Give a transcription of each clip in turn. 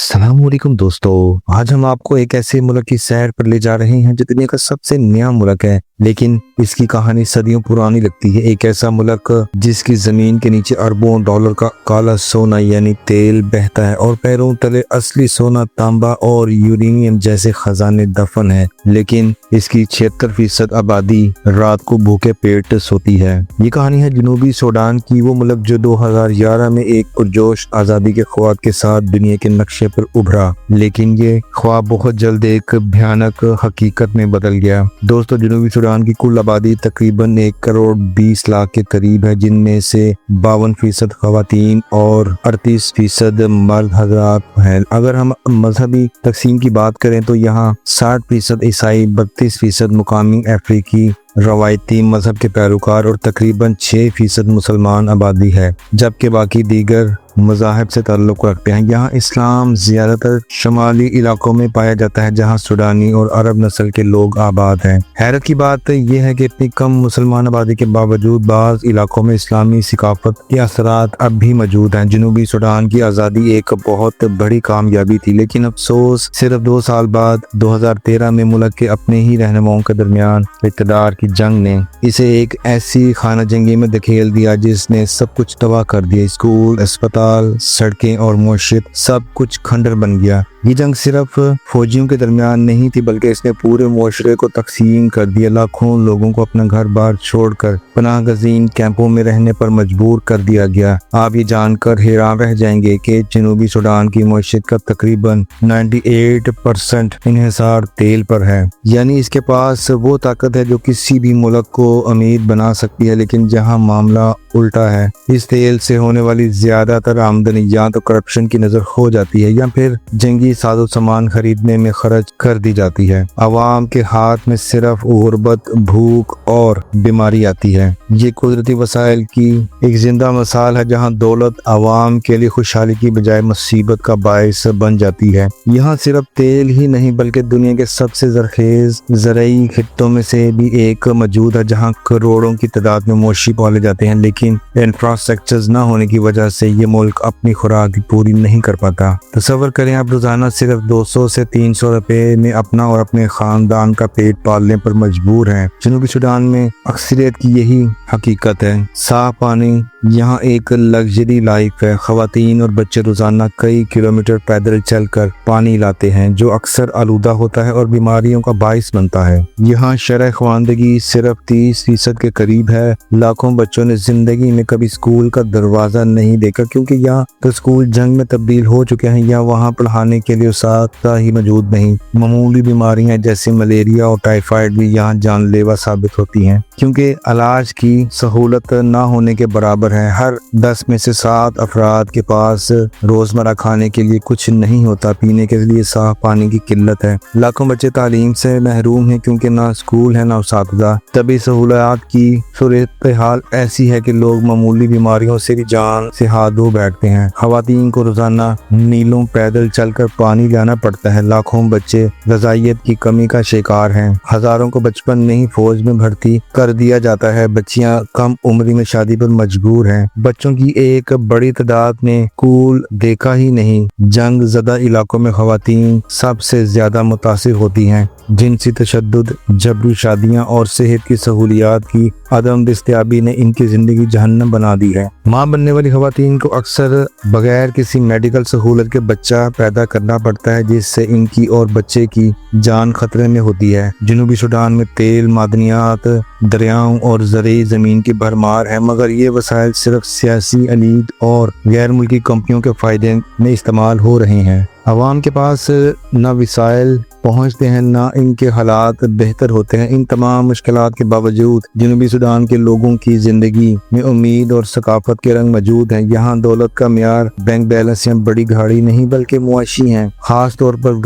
अस्सलाम वालेकुम दोस्तों, आज हम आपको एक ऐसे मुल्क की सैर पर ले जा रहे हैं जो दुनिया का सबसे नया मुल्क है, लेकिन इसकी कहानी सदियों पुरानी लगती है। एक ऐसा मुल्क जिसकी जमीन के नीचे अरबों डॉलर का काला सोना यानी तेल बहता है और पैरों तले असली सोना, तांबा और यूरेनियम जैसे खजाने दफन है, लेकिन इसकी 76% आबादी रात को भूखे पेट सोती है। ये कहानी है जनूबी सूडान की, वो मुल्क जो 2011 में एक पुरजोश आजादी के ख्वाब के साथ दुनिया के नक्शे पर उभरा, लेकिन ये ख्वाब बहुत जल्द एक भयानक हकीकत में बदल गया। दोस्तों, जनूबी सूडान की कुल आबादी तकरीबन 1 करोड़ 20 लाख के करीब है, जिनमें से 52% खवातीन और 38% मर्द हजरात हैं। अगर हम मजहबी तकसीम की बात करें तो यहाँ 60% ईसाई, 32% मुकामी अफ्रीकी रवायती मजहब के पैरोकार और तकरीबन 6% मुसलमान आबादी है, जबकि बाकी दीगर मज़ाहिब से ताल्लुक़ रखते हैं। यहाँ इस्लाम ज़्यादातर शुमाली इलाकों में पाया जाता है, जहाँ सूडानी और अरब नस्ल के लोग आबाद हैं। हैरत की बात यह है कि इतनी कम मुसलमान आबादी के बावजूद बाज़ इलाकों में इस्लामी सिकाफत के असरात अब भी मौजूद हैं। जनूबी सूडान की आज़ादी एक बहुत बड़ी कामयाबी थी, लेकिन अफसोस सिर्फ 2 साल बाद 2013 में मुल्क के अपने ही रहनुमाओं के दरमियान इक़्तिदार की जंग ने इसे एक ऐसी खाना जंगी में धकेल दिया जिसने सब कुछ तबाह कर दिया। स्कूल, अस्पताल, सड़कें और मुआशरत सब कुछ खंडर बन गया। ये जंग सिर्फ फौजियों के दरमियान नहीं थी, बल्कि इसने पूरे मुआशरे को तकसीम कर दिया। लाखों लोगों को अपना घर बार छोड़कर पनाह गज़ीन कैंपों में रहने पर मजबूर कर दिया गया। आप ये जानकर हैरान रह जाएंगे कि जनूबी सूडान की मुआशरत का तकरीबन 98% इन्हिसार तेल पर है, यानी इसके पास वो ताकत है जो किसी भी मुल्क को अमीर बना सकती है। लेकिन जहाँ मामला उल्टा है, इस तेल से होने वाली ज्यादातर आमदनी या तो करप्शन की नजर हो जाती है या फिर जंगी साजो सामान खरीदने में खर्च कर दी जाती है। आवाम के हाथ में सिर्फ गुर्बत, भूख और बीमारी आती है। ये कुदरती वसाइल की एक जिंदा मिसाल है, जहाँ दौलत आवाम के लिए खुशहाली की बजाय मुसीबत का बायस बन जाती है। यहाँ सिर्फ तेल ही नहीं बल्कि दुनिया के सबसे जरखेज ज़राई खित्तों में से भी एक मौजूद है, जहाँ करोड़ों की तादाद में मोशी पाले जाते हैं, लेकिन इंफ्रास्ट्रक्चर न होने की वजह से ये मुल्क अपनी खुराक पूरी नहीं कर पाता। तसव्वुर करें, आप रोजाना सिर्फ 200 से 300 रुपए में अपना और अपने खानदान का पेट पालने पर मजबूर हैं। जनूबी सूडान में अक्सरियत की यही हकीकत है। साफ पानी यहाँ एक लग्जरी लाइफ है। खवातीन और बच्चे रोजाना कई किलोमीटर पैदल चलकर पानी लाते हैं, जो अक्सर आलूदा होता है और बीमारियों का बाइस बनता है। यहाँ शरह ख्वानदगी सिर्फ 30% के करीब है। लाखों बच्चों ने जिंदगी में कभी स्कूल का दरवाजा नहीं देखा, क्योंकि यहाँ तो स्कूल जंग में तब्दील हो चुके हैं या वहाँ पढ़ाने के लिए उस्ताद ही मौजूद नहीं। मामूली बीमारियां जैसे मलेरिया और टाइफाइड भी यहाँ जानलेवा साबित होती हैं, क्योंकि इलाज की सहूलत न होने के बराबर है। हर 10 में से 7 अफराद के पास रोजमर्रा खाने के लिए कुछ नहीं होता। पीने के लिए साफ पानी की किल्लत है। लाखों बच्चे तालीम से महरूम हैं, क्योंकि ना स्कूल है ना उस्ताद। तभी सहूलत की सूरत हाल ऐसी है कि लोग मामूली बीमारियों से भी जान से हाथ धो बैठते हैं। खवातीन को रोजाना मीलों पैदल चलकर पानी लाना पड़ता है। लाखों बच्चे ग़िज़ाइयत की कमी का शिकार हैं। हजारों को बचपन में ही फौज में भर्ती कर दिया जाता है। बच्चियां कम उम्र में शादी पर मजबूर हैं। बच्चों की एक बड़ी तादाद ने स्कूल देखा ही नहीं। जंग ज़दा इलाकों में खवातीन सबसे ज्यादा मुतासिर होती हैं। जिनसी तशद्दुद, जबरी शादियां और सेहत की सहूलियात की अदम दस्तयाबी ने इनकी जिंदगी जहन्नम बना दी है। माँ बनने वाली खवातीन को अक्सर बगैर किसी मेडिकल सहूलत के बच्चा पैदा करना पड़ता है, जिससे इनकी और बच्चे की जान खतरे में होती है। जनूबी सूडान में तेल, मादनियात, दरियाओं और ज़राई ज़मीन की भरमार है, मगर ये वसाइल सिर्फ सियासी एलीट और गैर मुल्की कंपनियों के फ़ायदे में इस्तेमाल हो रहे हैं। अवाम के पास न वसाइल पहुँचते हैं, ना इनके हालात बेहतर होते हैं। इन तमाम मुश्किलात के बावजूद जनूबी सूडान के लोगों की जिंदगी में उम्मीद और सकाफत के रंग मौजूद हैं। यहाँ दौलत का मियार बैंक बैलेंस या बड़ी गाड़ी नहीं बल्कि मुआशी है। खास तौर पर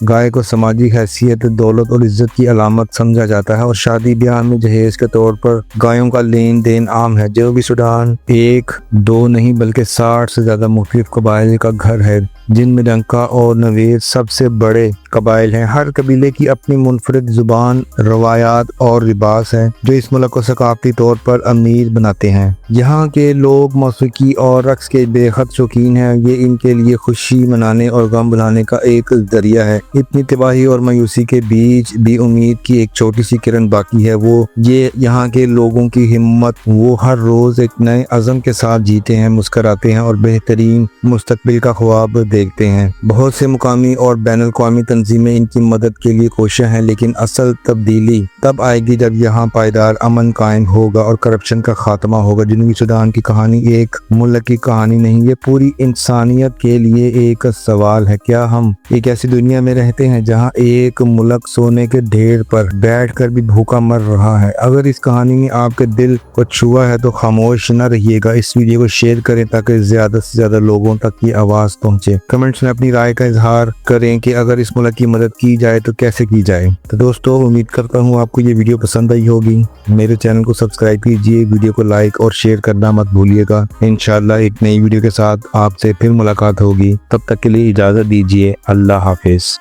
गाय को समाजी हैसियत, दौलत और इज्जत की अलामत समझा जाता है और शादी ब्याह में जहेज के तौर पर गायों का लेन देन आम है। जनूबी सूडान 1-2 नहीं बल्कि 60 से ज्यादा मुख्तलिफ कबाइल का घर है, जिनमें डंका और नवेद सबसे बड़े कबाइल شامل ہیں۔ ہر قبیلے کی اپنی منفرد زبان، روایات اور لباس ہے جو اس ملک کو ثقافتی طور پر امیر بناتے ہیں۔ یہاں کے لوگ موسیقی اور رقص کے بے حد شوقین ہیں۔ یہ ان کے لیے خوشی منانے اور غم بھلانے کا ایک ذریعہ ہے۔ اتنی تباہی اور مایوسی کے بیچ بھی امید کی ایک چھوٹی سی کرن باقی ہے، وہ یہ یہاں کے لوگوں کی ہمت۔ وہ ہر روز ایک نئے عزم کے ساتھ جیتے ہیں، مسکراتے ہیں اور بہترین مستقبل کا خواب دیکھتے ہیں۔ بہت سے مقامی اور بین الاقوامی تنظیمیں ان کی مدد کے لیے کوشاں ہیں، لیکن اصل تبدیلی تب آئے گی جب یہاں پائیدار امن قائم ہوگا اور کرپشن کا خاتمہ ہوگا۔ جنوبی سوڈان کی کہانی ایک ملک کی کہانی نہیں، یہ پوری انسانیت کے لیے ایک سوال ہے۔ کیا ہم ایک ایسی دنیا میں رہتے ہیں جہاں ایک ملک سونے کے ڈھیر پر بیٹھ کر بھی بھوکا مر رہا ہے؟ اگر اس کہانی نے آپ کے دل کو چھوا ہے تو خاموش نہ رہیے گا، اس ویڈیو کو شیئر کریں تاکہ زیادہ سے زیادہ لوگوں تک یہ آواز پہنچے۔ کمنٹس میں اپنی رائے کا اظہار کریں کہ اگر اس ملک کی مدد کی جائے تو کیسے کی جائے۔ تو دوستو، امید کرتا ہوں آپ کو یہ ویڈیو پسند آئی ہوگی۔ میرے چینل کو سبسکرائب کیجئے، ویڈیو کو لائک اور شیئر کرنا مت بھولیے گا۔ انشاءاللہ ایک نئی ویڈیو کے ساتھ آپ سے پھر ملاقات ہوگی، تب تک کے لیے اجازت دیجیے۔ اللہ حافظ۔